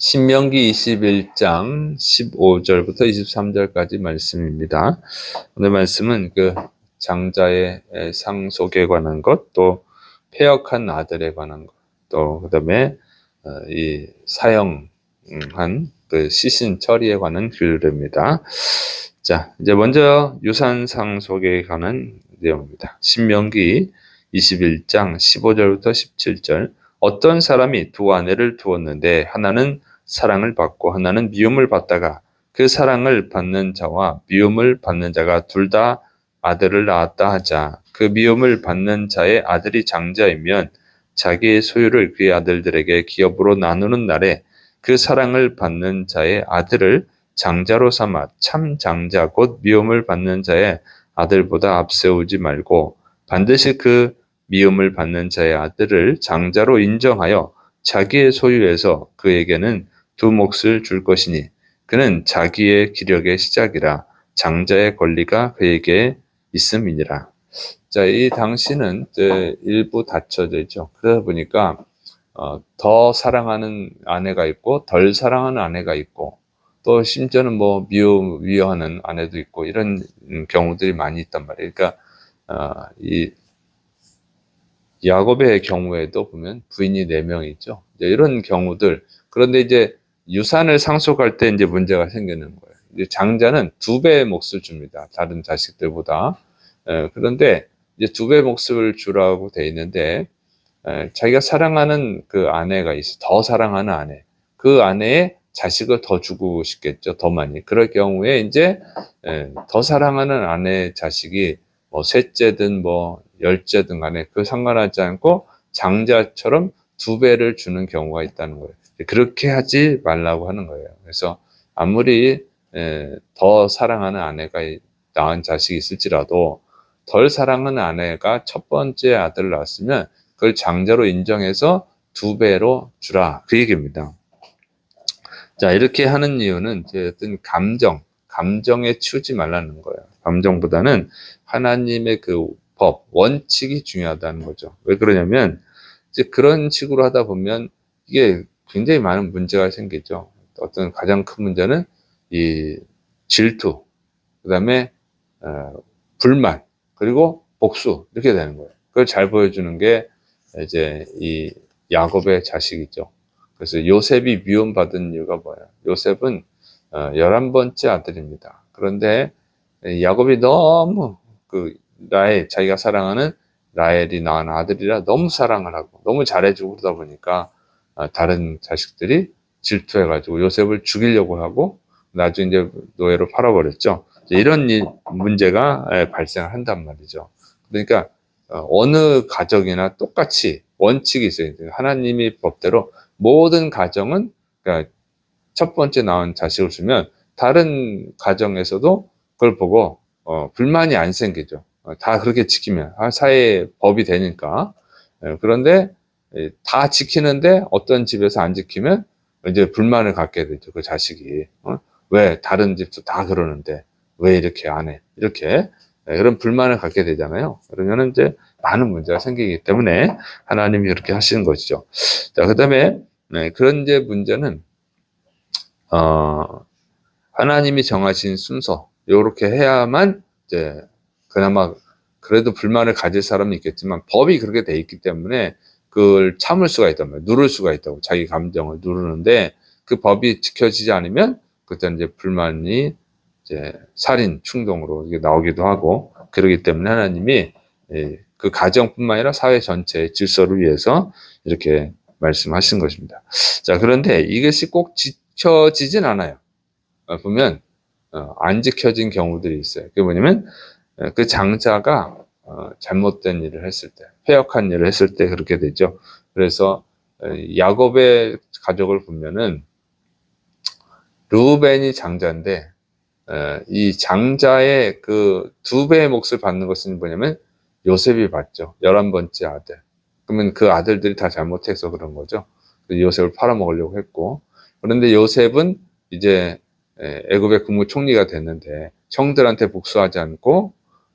신명기 21장 15절부터 23절까지 말씀입니다. 오늘 말씀은 그 장자의 상속에 관한 것, 또 폐역한 아들에 관한 것, 또 그다음에 이 사형한 그 시신 처리에 관한 규례입니다. 자, 이제 먼저 유산 상속에 관한 내용입니다. 신명기 21장 15절부터 17절. 어떤 사람이 두 아내를 두었는데 하나는 사랑을 받고 하나는 미움을 받다가 그 사랑을 받는 자와 미움을 받는 자가 둘 다 아들을 낳았다 하자. 그 미움을 받는 자의 아들이 장자이면 자기의 소유를 그의 아들들에게 기업으로 나누는 날에 그 사랑을 받는 자의 아들을 장자로 삼아 참 장자 곧 미움을 받는 자의 아들보다 앞세우지 말고 반드시 그 미움을 받는 자의 아들을 장자로 인정하여 자기의 소유에서 그에게는 두 몫을 줄 것이니 그는 자기의 기력의 시작이라 장자의 권리가 그에게 있음이니라. 자, 이 당시는 일부 다쳐져 있죠. 그러다 보니까 더 사랑하는 아내가 있고 덜 사랑하는 아내가 있고 또 심지어는 뭐 미워하는 아내도 있고 이런 경우들이 많이 있단 말이에요. 그러니까 이 야곱의 경우에도 보면 부인이 4명이 있죠. 이런 경우들. 그런데 이제 유산을 상속할 때 이제 문제가 생기는 거예요. 이제 장자는 2배의 몫을 줍니다. 다른 자식들보다. 그런데 이제 2배 몫을 주라고 돼 있는데 자기가 사랑하는 그 아내가 있어. 더 사랑하는 아내. 그 아내의 자식을 더 주고 싶겠죠. 더 많이. 그럴 경우에 이제 더 사랑하는 아내의 자식이 뭐 셋째든 뭐 열째든 간에 그 상관하지 않고 장자처럼 2배를 주는 경우가 있다는 거예요. 그렇게 하지 말라고 하는 거예요. 그래서 아무리 더 사랑하는 아내가 낳은 자식이 있을지라도 덜 사랑하는 아내가 첫 번째 아들을 낳았으면 그걸 장자로 인정해서 2배로 주라. 그 얘기입니다. 자, 이렇게 하는 이유는 어떤 감정에 치우지 말라는 거예요. 감정보다는 하나님의 그 법, 원칙이 중요하다는 거죠. 왜 그러냐면, 이제 그런 식으로 하다 보면 이게 굉장히 많은 문제가 생기죠. 어떤 가장 큰 문제는 이 질투, 그 다음에 불만, 그리고 복수, 이렇게 되는 거예요. 그걸 잘 보여주는 게 이제 이 야곱의 자식이죠. 그래서 요셉이 미움받은 이유가 뭐예요? 요셉은 11번째 아들입니다. 그런데 야곱이 너무 자기가 사랑하는 라헬이 낳은 아들이라 너무 사랑을 하고 너무 잘해주고 그러다 보니까 다른 자식들이 질투해가지고 요셉을 죽이려고 하고 나중에 이제 노예로 팔아버렸죠. 이런 문제가 발생한단 말이죠. 그러니까 어느 가정이나 똑같이 원칙이 있어요. 하나님의 법대로 모든 가정은, 그러니까 첫 번째 낳은 자식을 주면 다른 가정에서도 그걸 보고 불만이 안 생기죠. 다 그렇게 지키면 사회의 법이 되니까. 그런데 다 지키는데 어떤 집에서 안 지키면 이제 불만을 갖게 되죠. 그 자식이. 왜 다른 집도 다 그러는데 왜 이렇게 안 해? 이렇게 그런 불만을 갖게 되잖아요. 그러면 이제 많은 문제가 생기기 때문에 하나님이 그렇게 하시는 것이죠. 자, 그다음에 그런 이제 문제는 하나님이 정하신 순서 요렇게 해야만 이제 그나마 그래도 불만을 가질 사람은 있겠지만 법이 그렇게 돼 있기 때문에 그걸 참을 수가 있단 말이에요. 누를 수가 있다고. 자기 감정을 누르는데 그 법이 지켜지지 않으면 그때 이제 불만이 이제 살인 충동으로 이게 나오기도 하고 그러기 때문에 하나님이 그 가정뿐만 아니라 사회 전체의 질서를 위해서 이렇게 말씀하신 것입니다. 자, 그런데 이것이 꼭 지켜지진 않아요. 보면 안 지켜진 경우들이 있어요. 그게 뭐냐면 그 장자가 잘못된 일을 했을 때, 패역한 일을 했을 때 그렇게 되죠. 그래서 야곱의 가족을 보면은 르우벤이 장자인데 이 장자의 그 2배의 몫을 받는 것은 뭐냐면 요셉이 받죠. 11번째 아들. 그러면 그 아들들이 다 잘못해서 그런 거죠. 요셉을 팔아먹으려고 했고. 그런데 요셉은 이제 애굽의 국무총리가 됐는데 형들한테 복수하지 않고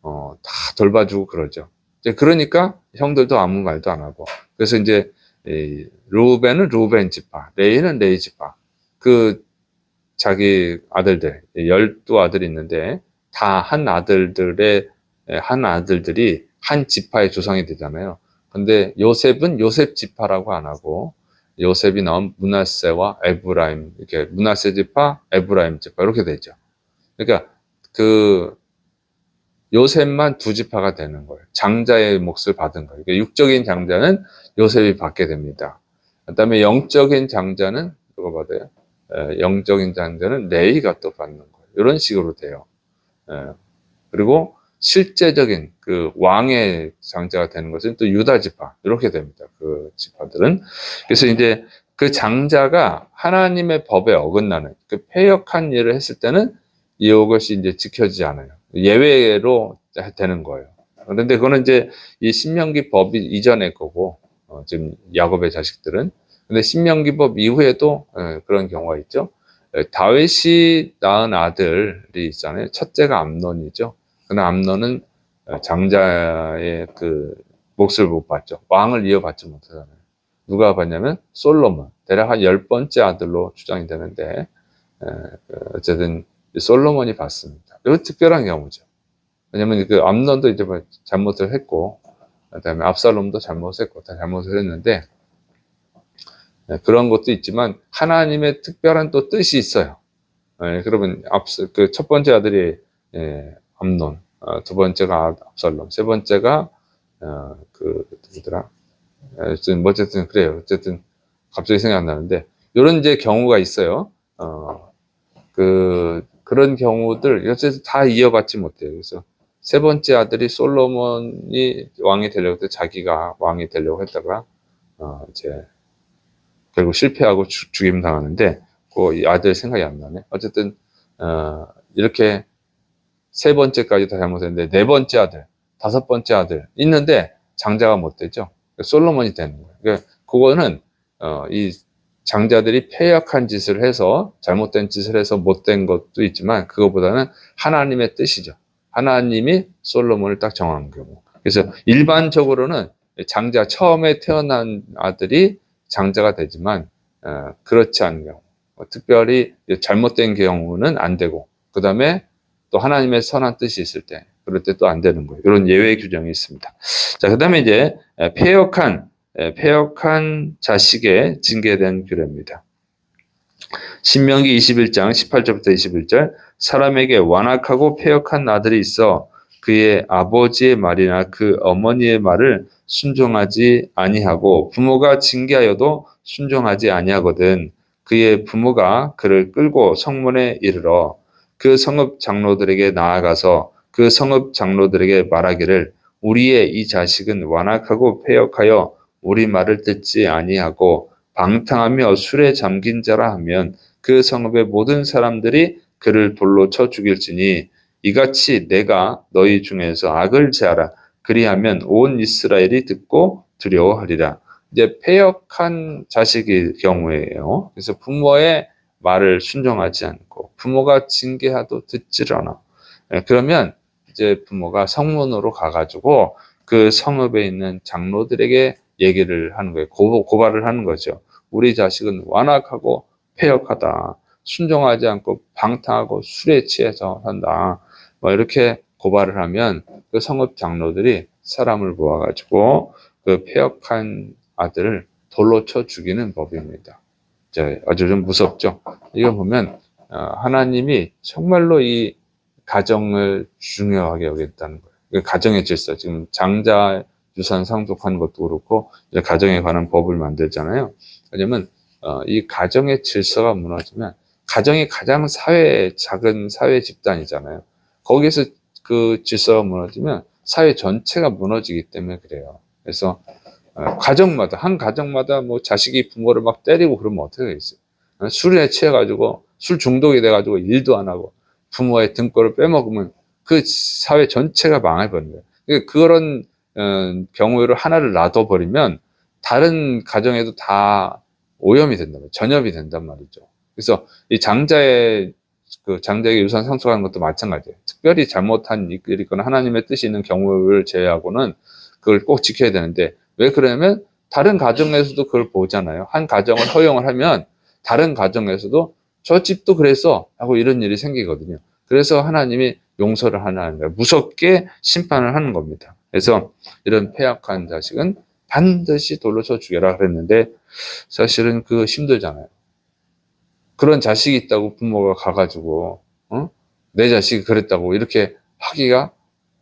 다 돌봐주고 그러죠. 이제 그러니까 형들도 아무 말도 안 하고. 그래서 이제 르우벤은 르우벤 지파, 레이는 레이 지파. 자기 아들들, 12아들이 있는데, 다 한 아들들이 한 지파의 조상이 되잖아요. 근데 요셉은 요셉 지파라고 안 하고, 요셉이 나온 므낫세와 에브라임, 이렇게 므낫세 지파, 에브라임 지파, 이렇게 되죠. 그러니까 그 요셉만 두 지파가 되는 거예요. 장자의 몫을 받은 거예요. 그러니까 육적인 장자는 요셉이 받게 됩니다. 그다음에 영적인 장자는 누가 받아요? 영적인 장자는 레위가 또 받는 거예요. 이런 식으로 돼요. 그리고 실제적인 그 왕의 장자가 되는 것은 또 유다 지파 이렇게 됩니다. 그 지파들은. 그래서 이제 그 장자가 하나님의 법에 어긋나는 그 패역한 일을 했을 때는 이것이 이제 지켜지지 않아요. 예외로 되는 거예요. 그런데 그거는 이제 이 신명기 법이 이전의 거고, 지금 야곱의 자식들은. 근데 신명기법 이후에도 그런 경우가 있죠. 다윗이 낳은 아들이 있잖아요. 첫째가 암논이죠. 그러나 암논은 장자의 그 몫을 못 받죠. 왕을 이어받지 못하잖아요. 누가 받냐면 솔로몬. 대략 한 10번째 아들로 추정이 되는데, 어쨌든 솔로몬이 받습니다. 이거 특별한 경우죠. 왜냐면 그 암논도 이제 뭐 잘못을 했고, 그다음에 압살롬도 잘못했고, 다 잘못을 했는데, 그런 것도 있지만 하나님의 특별한 또 뜻이 있어요. 그러면 그 첫 번째 아들이 암논, 두 번째가 압살롬, 세 번째가 누구더라? 어쨌든 그래요. 어쨌든 갑자기 생각 안 나는데 이런 이제 경우가 있어요. 그런 경우들 어쨌든 다 이어받지 못해요. 그래서 세 번째 아들이 솔로몬이 왕이 되려고 때 자기가 왕이 되려고 했다가 이제 결국 실패하고 죽임 당하는데 그 아들 생각이 안 나네. 어쨌든 이렇게 세 번째까지 다 잘못했는데 네 번째 아들, 다섯 번째 아들 있는데 장자가 못 되죠. 솔로몬이 되는 거예요. 그러니까 그거는 이 장자들이 패역한 짓을 해서 잘못된 짓을 해서 못된 것도 있지만 그거보다는 하나님의 뜻이죠. 하나님이 솔로몬을 딱 정한 경우. 그래서 일반적으로는 장자 처음에 태어난 아들이 장자가 되지만 그렇지 않은 경우, 특별히 잘못된 경우는 안 되고, 그 다음에 또 하나님의 선한 뜻이 있을 때, 그럴 때 또 안 되는 거예요. 이런 예외 규정이 있습니다. 자, 그 다음에 이제 패역한 자식의 징계에 대한 규례입니다. 신명기 21장 18절부터 21절, 사람에게 완악하고 패역한 아들이 있어 그의 아버지의 말이나 그 어머니의 말을 순종하지 아니하고 부모가 징계하여도 순종하지 아니하거든 그의 부모가 그를 끌고 성문에 이르러 그 성읍 장로들에게 나아가서 그 성읍 장로들에게 말하기를 우리의 이 자식은 완악하고 패역하여 우리 말을 듣지 아니하고 방탕하며 술에 잠긴 자라 하면 그 성읍의 모든 사람들이 그를 돌로 쳐 죽일지니 이같이 내가 너희 중에서 악을 제하라. 그리하면 온 이스라엘이 듣고 두려워하리라. 이제 패역한 자식의 경우에요. 그래서 부모의 말을 순종하지 않고 부모가 징계하도 듣질 않아. 그러면 이제 부모가 성문으로 가가지고 그 성읍에 있는 장로들에게 얘기를 하는 거예요. 고발을 하는 거죠. 우리 자식은 완악하고 패역하다. 순종하지 않고 방탕하고 술에 취해서 한다. 뭐 이렇게 고발을 하면 그 성읍 장로들이 사람을 모아가지고 그 패역한 아들을 돌로 쳐 죽이는 법입니다. 아주 좀 무섭죠. 이거 보면 하나님이 정말로 이 가정을 중요하게 여겼다는 거예요. 가정의 질서, 지금 장자 유산 상속하는 것도 그렇고 가정에 관한 법을 만들잖아요. 왜냐면 이 가정의 질서가 무너지면 가정이 가장 작은 사회 집단이잖아요. 거기서 그 질서가 무너지면 사회 전체가 무너지기 때문에 그래요. 그래서 한 가정마다 뭐 자식이 부모를 막 때리고 그러면 어떻게 되겠어요? 술에 취해가지고 술 중독이 돼가지고 일도 안 하고 부모의 등골을 빼먹으면 그 사회 전체가 망해버린 거예요. 그러니까 그런 경우를 하나를 놔둬버리면 다른 가정에도 다 오염이 된단 말이에요. 전염이 된단 말이죠. 그래서 이 장자에게 유산 상속하는 것도 마찬가지예요. 특별히 잘못한 일이 있거나 하나님의 뜻이 있는 경우를 제외하고는 그걸 꼭 지켜야 되는데 왜 그러냐면 다른 가정에서도 그걸 보잖아요. 한 가정을 허용을 하면 다른 가정에서도 저 집도 그래서 하고 이런 일이 생기거든요. 그래서 하나님이 용서를 하는 거예요. 무섭게 심판을 하는 겁니다. 그래서 이런 패역한 자식은 반드시 돌로 쳐 죽여라 그랬는데 사실은 힘들잖아요. 그런 자식이 있다고 부모가 가가지고 내 자식이 그랬다고 이렇게 하기가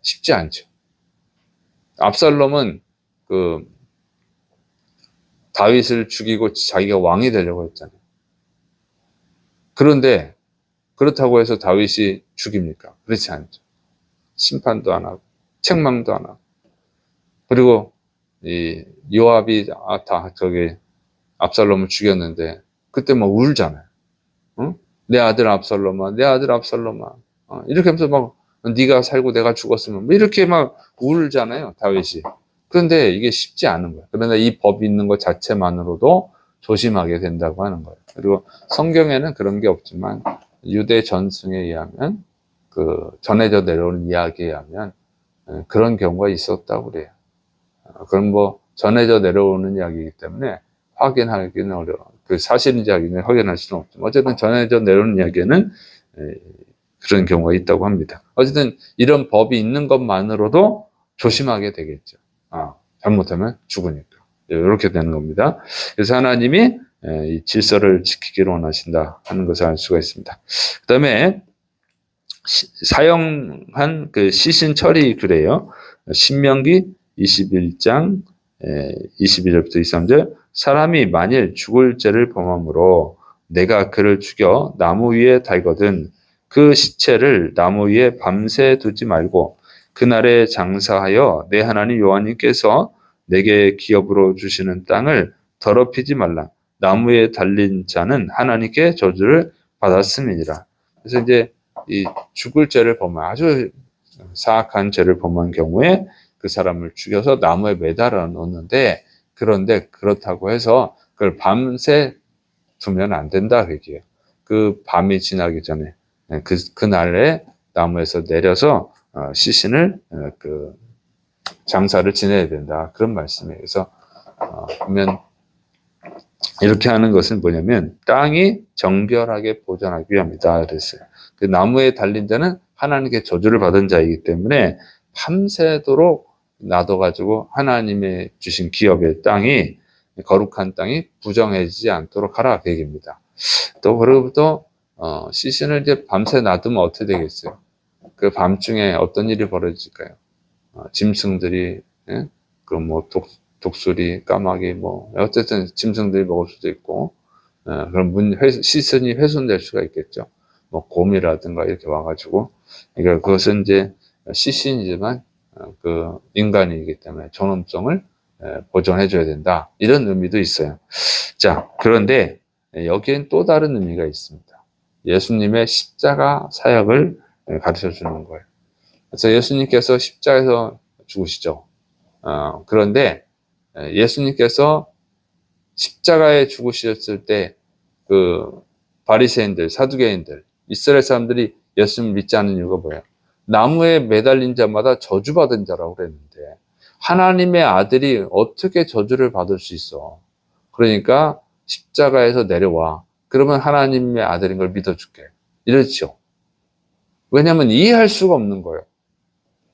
쉽지 않죠. 압살롬은 다윗을 죽이고 자기가 왕이 되려고 했잖아요. 그런데 그렇다고 해서 다윗이 죽입니까? 그렇지 않죠. 심판도 안 하고 책망도 안 하고 그리고 이 요압이 압살롬을 죽였는데 그때 막 울잖아요. 내 아들 압살롬아, 내 아들 압살롬아. 이렇게 하면서 막 네가 살고 내가 죽었으면 이렇게 막 울잖아요, 다윗이. 그런데 이게 쉽지 않은 거예요. 그런데 이 법이 있는 것 자체만으로도 조심하게 된다고 하는 거예요. 그리고 성경에는 그런 게 없지만 유대 전승에 의하면 전해져 내려오는 이야기에 의하면 그런 경우가 있었다고 그래요. 그런 전해져 내려오는 이야기이기 때문에 확인하기는 어려워. 사실인지 확인할 수는 없지만 어쨌든 전해져 내려오는 이야기에는 그런 경우가 있다고 합니다. 어쨌든 이런 법이 있는 것만으로도 조심하게 되겠죠. 잘못하면 죽으니까. 이렇게 되는 겁니다. 그래서 하나님이 이 질서를 지키기를 원하신다 하는 것을 알 수가 있습니다. 그 다음에 사용한 시신 처리 그래요. 신명기 21장 22절부터 23절 사람이 만일 죽을 죄를 범함으로 내가 그를 죽여 나무 위에 달거든 그 시체를 나무 위에 밤새 두지 말고 그날에 장사하여 내 하나님 여호와님께서 내게 기업으로 주시는 땅을 더럽히지 말라. 나무에 달린 자는 하나님께 저주를 받았음이니라. 그래서 이제 이 죽을 죄를 범한 아주 사악한 죄를 범한 경우에 그 사람을 죽여서 나무에 매달아 놓는데 그런데 그렇다고 해서 그걸 밤새 두면 안 된다 그게요. 그 밤이 지나기 전에 그날에 나무에서 내려서 시신을 장사를 지내야 된다 그런 말씀이에요. 그래서 보면 이렇게 하는 것은 뭐냐면 땅이 정결하게 보존하기 위함이다 그랬어요. 그 나무에 달린 자는 하나님께 저주를 받은 자이기 때문에 밤새도록 놔둬가지고 하나님의 주신 기업의 땅이 거룩한 땅이 부정해지지 않도록 하라 그 얘기입니다. 또 그리고 또 시신을 이제 밤새 놔두면 어떻게 되겠어요? 그 밤중에 어떤 일이 벌어질까요? 짐승들이 독수리, 까마귀 어쨌든 짐승들이 먹을 수도 있고 그럼 시선이 훼손될 수가 있겠죠. 곰이라든가 이렇게 와가지고 그러니까 그것은 이제 시신이지만 인간이기 때문에 존엄성을 보존해줘야 된다 이런 의미도 있어요. 자, 그런데 여기엔 또 다른 의미가 있습니다. 예수님의 십자가 사역을 가르쳐 주는 거예요. 그래서 예수님께서 십자가에서 죽으시죠. 그런데 예수님께서 십자가에 죽으셨을 때 바리새인들, 사두개인들, 이스라엘 사람들이 예수님을 믿지 않는 이유가 뭐예요? 나무에 매달린 자마다 저주받은 자라고 그랬는데 하나님의 아들이 어떻게 저주를 받을 수 있어? 그러니까 십자가에서 내려와. 그러면 하나님의 아들인 걸 믿어줄게. 이렇죠. 왜냐하면 이해할 수가 없는 거예요.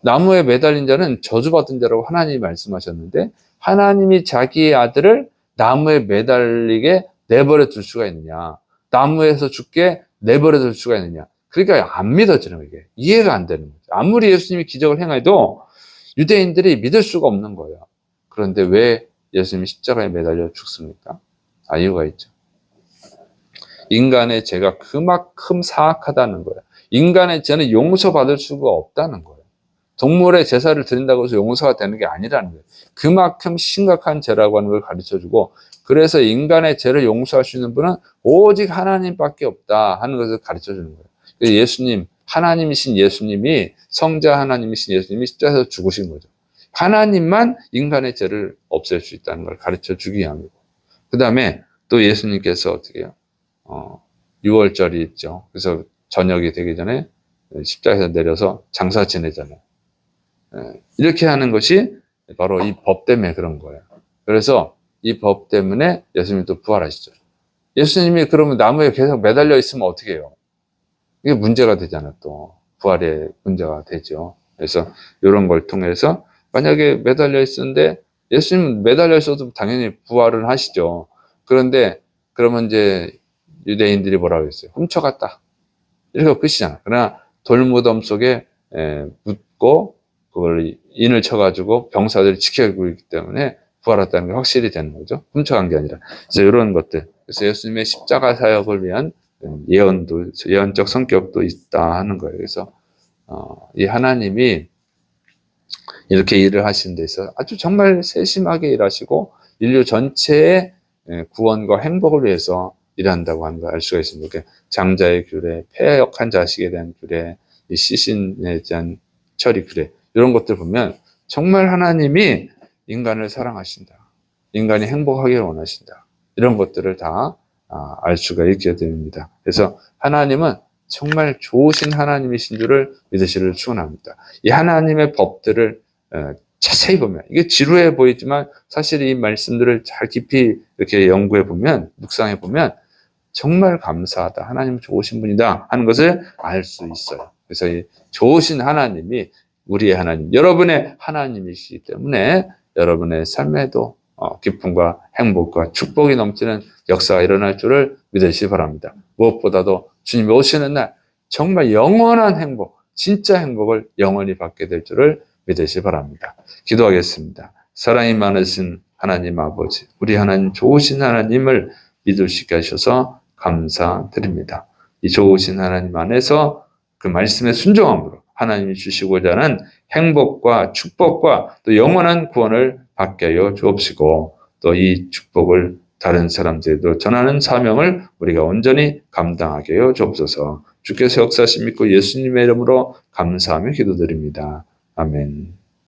나무에 매달린 자는 저주받은 자라고 하나님이 말씀하셨는데 하나님이 자기의 아들을 나무에 매달리게 내버려 둘 수가 있느냐. 나무에서 죽게 내버려 둘 수가 있느냐. 그러니까 안 믿어지는 거예요. 이해가 안 되는 거죠. 아무리 예수님이 기적을 행해도 유대인들이 믿을 수가 없는 거예요. 그런데 왜 예수님이 십자가에 매달려 죽습니까? 이유가 있죠. 인간의 죄가 그만큼 사악하다는 거예요. 인간의 죄는 용서받을 수가 없다는 거예요. 동물의 제사를 드린다고 해서 용서가 되는 게 아니라는 거예요. 그만큼 심각한 죄라고 하는 걸 가르쳐주고 그래서 인간의 죄를 용서할 수 있는 분은 오직 하나님밖에 없다 하는 것을 가르쳐주는 거예요. 예수님, 하나님이신 예수님이 성자 하나님이신 예수님이 십자가에서 죽으신 거죠. 하나님만 인간의 죄를 없앨 수 있다는 걸 가르쳐주기 위함이고 그 다음에 또 예수님께서 어떻게 해요? 6월절이 있죠. 그래서 저녁이 되기 전에 십자가에서 내려서 장사 지내잖아요. 이렇게 하는 것이 바로 이 법 때문에 그런 거예요. 그래서 이 법 때문에 예수님이 또 부활하시죠. 예수님이 그러면 나무에 계속 매달려 있으면 어떻게 해요? 이게 문제가 되잖아, 또. 부활의 문제가 되죠. 그래서 이런 걸 통해서 만약에 매달려 있었는데 예수님 매달려 있어도 당연히 부활은 하시죠. 그런데 그러면 이제 유대인들이 뭐라고 했어요? 훔쳐갔다. 이렇게 끝이잖아. 그러나 돌무덤 속에 묻고 그걸 인을 쳐가지고 병사들이 지켜주고 있기 때문에 부활했다는 게 확실히 되는 거죠. 훔쳐간 게 아니라. 그래서 이런 것들. 그래서 예수님의 십자가 사역을 위한 예언도, 예언적 성격도 있다 하는 거예요. 그래서 이 하나님이 이렇게 일을 하시는 데 있어서 아주 정말 세심하게 일하시고 인류 전체의 구원과 행복을 위해서 일한다고 하는 걸 알 수가 있습니다. 장자의 규례, 패역한 자식에 대한 규례, 이 시신에 대한 처리 규례, 이런 것들 보면 정말 하나님이 인간을 사랑하신다. 인간이 행복하기를 원하신다. 이런 것들을 다 알 수가 있게 됩니다. 그래서 하나님은 정말 좋으신 하나님이신 줄을 믿으시기를 축원합니다. 이 하나님의 법들을 자세히 보면, 이게 지루해 보이지만 사실 이 말씀들을 잘 깊이 이렇게 연구해 보면, 묵상해 보면 정말 감사하다. 하나님 좋으신 분이다 하는 것을 알 수 있어요. 그래서 이 좋으신 하나님이 우리의 하나님, 여러분의 하나님이시기 때문에 여러분의 삶에도 기쁨과 행복과 축복이 넘치는 역사가 일어날 줄을 믿으시기 바랍니다. 무엇보다도 주님이 오시는 날 정말 영원한 행복, 진짜 행복을 영원히 받게 될 줄을 믿으시기 바랍니다. 기도하겠습니다. 사랑이 많으신 하나님 아버지, 우리 하나님 좋으신 하나님을 믿을 수 있게 하셔서 감사드립니다. 이 좋으신 하나님 안에서 그 말씀의 순종함으로 하나님이 주시고자 하는 행복과 축복과 또 영원한 구원을 받게 하여 주옵시고, 또 이 축복을 다른 사람들에도 전하는 사명을 우리가 온전히 감당하게 하여 주옵소서. 주께서 역사하심 믿고 예수님의 이름으로 감사하며 기도드립니다. 아멘.